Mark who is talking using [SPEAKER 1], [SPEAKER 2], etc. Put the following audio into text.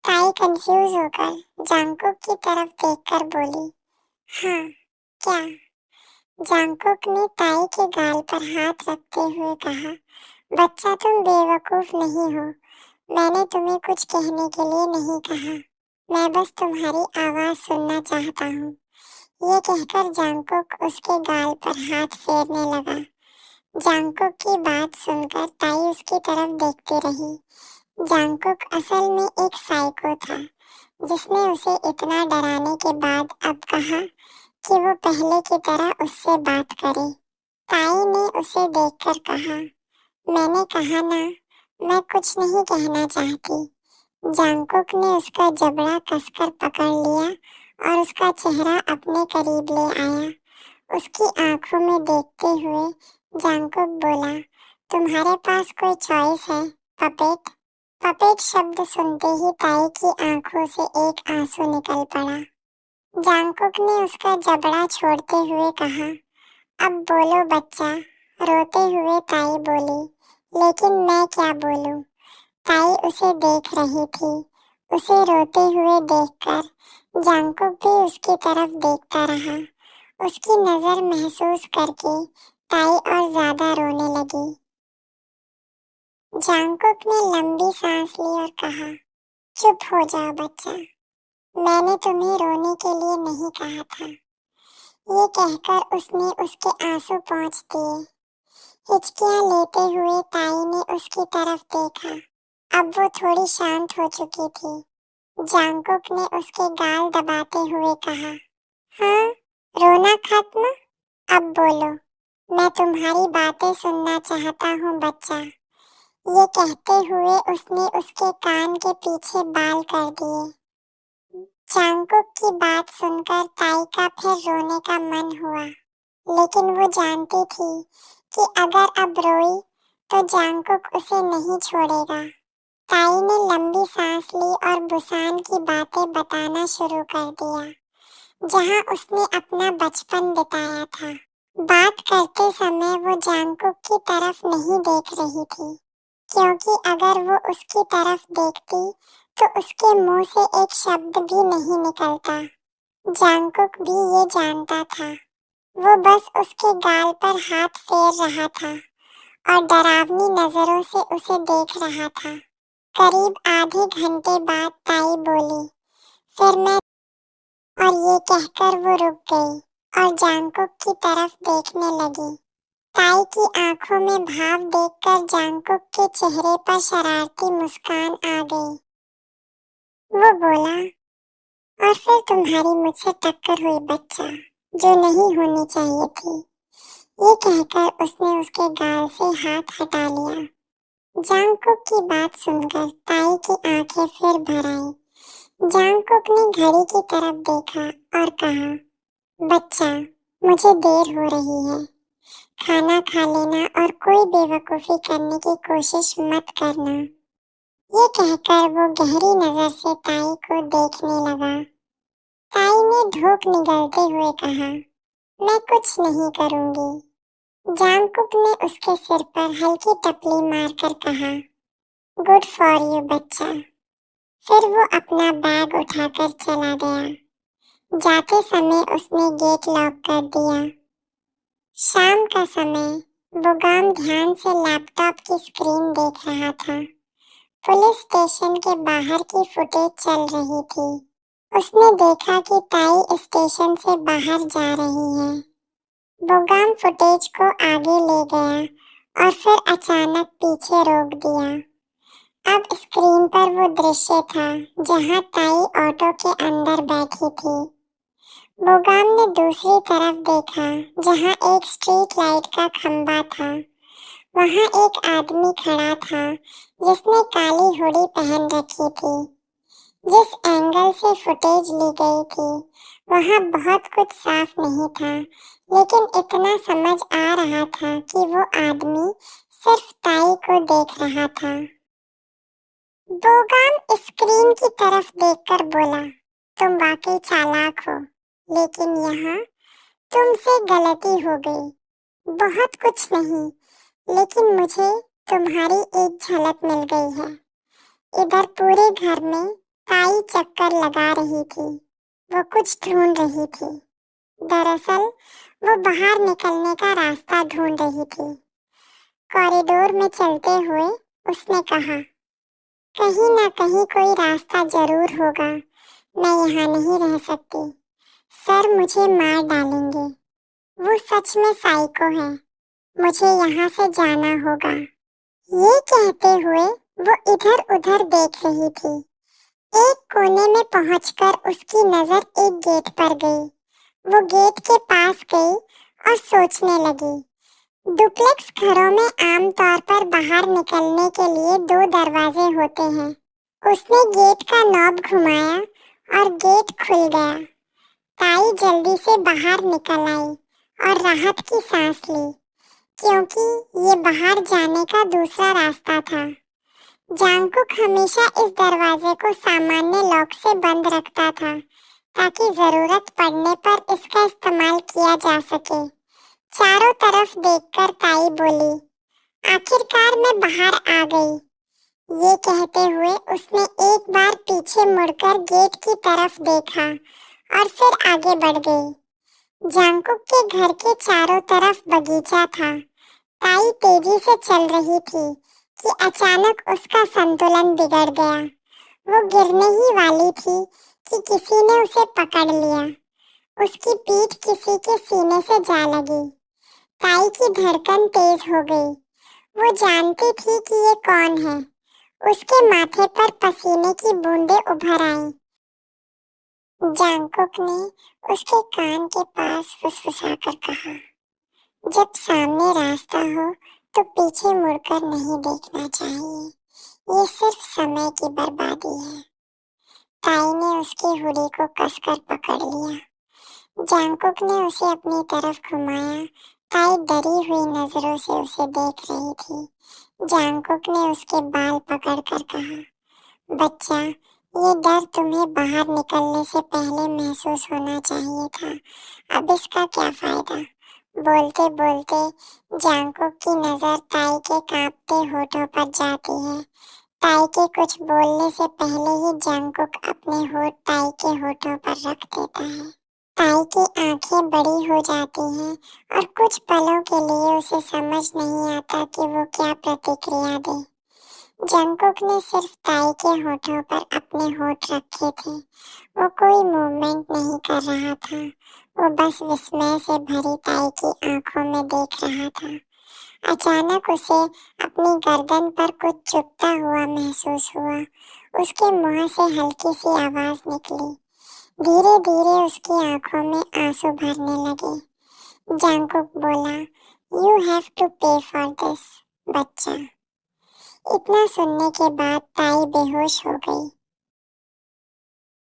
[SPEAKER 1] ताई कंफ्यूज होकर जांगकुक की तरफ देखकर बोली, हाँ, क्या? जांगकुक ने ताई के गाल पर हाथ रखते हुए कहा, बच्चा तुम बेवकूफ नहीं हो। मैंने तुम्हें कुछ कहने के लिए नहीं कहा। मैं बस तुम्हारी आवाज सुनना चाहता हूँ। ये कहकर जांगकुक उसके गाल पर हाथ फेरने लगा। जांगकुक की बात सुनकर ताई उसकी तरफ देखती रही। जांगकुक असल में एक साइको था, जिसने उसे इतना डराने के बाद अब कहा कि वो पहले की तरह उससे बात करे। ताई ने उसे देखकर कहा, मैंने कहा ना, मैं कुछ नहीं कहना चाहती। जांगकुक ने उसका जबड़ा कसकर पकड़ लिया और उसका चेहरा अपने करीब ले आया। उसकी आंखों में देखते हुए जांगकुक बोला, तुम्हारे पास कोई चॉइस है, पपेट? पपेट शब्द सुनते ही ताई की आंखों से एक आंसू निकल पड़ा। जांगकुक ने उसका जबड़ा छोड़ते हुए कहा, अब बोलो बच्चा। रोते हुए ताई बोली, लेकिन मैं क्या बोलूं? ताई उसे देख रही थी। उसे रोते हुए देखकर जांगकुक भी उसकी तरफ देखता रहा। उसकी नजर महसूस करके ताई और ज्यादा रोने लगी। जांगकुक ने लंबी सांस ली और कहा, चुप हो जाओ बच्चा, मैंने तुम्हें रोने के लिए नहीं कहा था। ये कहकर उसने उसके आंसू पोंछ दिए। हिचकियां लेते हुए ताई ने उसकी तरफ देखा। अब वो थोड़ी शांत हो चुकी थी। जांगकुक ने उसके गाल दबाते हुए कहा, हाँ, रोना खत्म? अब बोलो, मैं तुम्हारी बातें सुनना चाहता हूँ बच्चा। ये कहते हुए उसने उसके कान के पीछे बाल कर दिए। जांगकुक की बात सुनकर ताई का फिर रोने का मन हुआ, लेकिन वो जानती थी कि अगर अब रोई तो जांगकुक उसे नहीं छोड़ेगा। ताई ने लंबी सांस ली और बुसान की बातें बताना शुरू कर दिया, जहां उसने अपना बचपन बिताया था। बात करते समय वो जांगकुक की तरफ नहीं देख रही थी, क्योंकि अगर वो उसकी तरफ देखती तो उसके मुंह से एक शब्द भी नहीं निकलता। जांगकुक भी ये जानता था। वो बस उसके गाल पर हाथ फेर रहा था और डरावनी नजरों से उसे देख रहा था। करीब आधे घंटे बाद ताई बोली, फिर मैं। और ये कहकर वो रुक गई और जांगकुक की तरफ देखने लगी। ताई की आंखों में भाव देखकर जांगकुक के चेहरे पर शरारती मुस्कान आ गई। वो बोला, और फिर तुम्हारी मुझसे टक्कर हुई बच्चा, जो नहीं होनी चाहिए थी। ये कहकर उसने उसके गाल से हाथ हटा लिया। जांगकुक की बात सुनकर ताई की आंखें फिर भर आई। जांगकुक ने घड़ी की तरफ देखा और कहा, बच्चा, मुझे देर हो रही है। खाना खा लेना और कोई बेवकूफी करने की कोशिश मत करना। ये कहकर वो गहरी नजर से ताई को देखने लगा। ताई ने धूप निगलते हुए कहा, मैं कुछ नहीं करूंगी। जांगकुक ने उसके सिर पर हल्की टपली मारकर कहा, गुड फॉर यू बच्चा। फिर वो अपना बैग उठाकर चला गया। जाते समय उसने गेट लॉक कर दिया। शाम का समय। बुगाम ध्यान से लैपटॉप की स्क्रीन देख रहा था। पुलिस स्टेशन के बाहर की फुटेज चल रही थी। उसने देखा कि ताई स्टेशन से बाहर जा रही है। बुगाम फुटेज को आगे ले गया और फिर अचानक पीछे रोक दिया। अब स्क्रीन पर वो दृश्य था जहां ताई ऑटो के अंदर बैठी थी। बुगाम ने दूसरी तरफ देखा, जहां एक स्ट्रीट लाइट का खंबा था। वहां एक आदमी खड़ा था जिसने काली हुडी पहन रखी थी। जिस एंगल से फुटेज ली गई थी वहां बहुत कुछ साफ नहीं था, लेकिन इतना समझ आ रहा था कि वो आदमी सिर्फ ताई को देख रहा था। बोगाम स्क्रीन की तरफ देखकर बोला, तुम वाकई चालाक हो, लेकिन यहाँ तुमसे गलती हो गई। बहुत कुछ नहीं, लेकिन मुझे तुम्हारी एक झलक मिल गई है। इधर पूरे घर में ताई चक्कर लगा रही थी। वो कुछ ढूंढ रही थी। दरअसल वो बाहर निकलने का रास्ता ढूंढ रही थी। कॉरिडोर में चलते हुए उसने कहा, कहीं ना कहीं कोई रास्ता जरूर होगा। मैं यहाँ नहीं रह सकती। सर मुझे मार डालेंगे। वो सच में साइको है। मुझे यहाँ से जाना होगा। ये कहते हुए वो इधर उधर देख रही थी। एक कोने में पहुंचकर उसकी नजर एक गेट पर गई। वो गेट के पास गई और सोचने लगी। डुप्लेक्स घरों में आमतौर पर बाहर निकलने के लिए दो दरवाजे होते हैं। उसने गेट का नॉब घुमाया और गेट खुल गया। ताई जल्दी से बाहर निकल आई और राहत की सांस ली, क्योंकि ये बाहर जाने का दूसरा रास्ता था। जांगकुक हमेशा इस दरवाजे को सामान्य लॉक से बंद रखता था, ताकि जरूरत पड़ने पर इसका इस्तेमाल किया जा सके। चारों तरफ देखकर ताई बोली, आखिरकार मैं बाहर आ गई। ये कहते हुए उसने एक बार पीछे मुड़कर गेट की तरफ देखा और फिर आगे बढ़ गई। जांगकुक के घर के चारों तरफ बगीचा था। ताई तेजी से चल रही थी कि अचानक उसका संतुलन बिगड़ गया। वो गिरने ही वाली थी कि किसी ने उसे पकड़ लिया। उसकी पीठ किसी के सीने से जा लगी। ताई की धड़कन तेज हो गई। वो जानती थी कि ये कौन है। उसके माथे पर पसीने की बूंदें उभर आईं। जांगकुक ने उसके कान के पास फुसफुसाकर कहा, जब सामने रास्ता हो तो पीछे मुड़कर नहीं देखना चाहिए। ये सिर्फ समय की बर्बादी है। ताई ने उसकी हुडी को कसकर पकड़ लिया। जांगकुक ने उसे अपनी तरफ घुमाया। ताई डरी हुई नजरों से उसे देख रही थी। जांगकुक ने उसके बाल पकड़कर कहा, बच्चा, ये डर तुम्हें बाहर निकलने से पहले महसूस होना चाहिए था। अब इसका क्या फायदा? बोलते बोलते जांगकुक की नजर ताई के कांपते होठों पर जाती है। ताई के कुछ बोलने से पहले ही जांगकुक अपने होठ ताई के होठों पर रख देता है। ताई की आंखें बड़ी हो जाती हैं और कुछ पलों के लिए उसे समझ नहीं आता कि वो क्या प्रतिक्रिया दे। जंगकुक ने सिर्फ ताई के होठों पर अपने होठ रखे थे। वो कोई मूवमेंट नहीं कर रहा था। वो बस विस्मय से भरी ताई की आंखों में देख रहा था। अचानक उसे अपनी गर्दन पर कुछ चुभता हुआ महसूस हुआ। उसके मुंह से हल्की सी आवाज निकली। धीरे धीरे उसकी आंखों में आंसू भरने लगे। जांगकुक बोला, यू हैव टू पे फॉर दिस, बच्चा। इतना सुनने के बाद ताई बेहोश हो गई।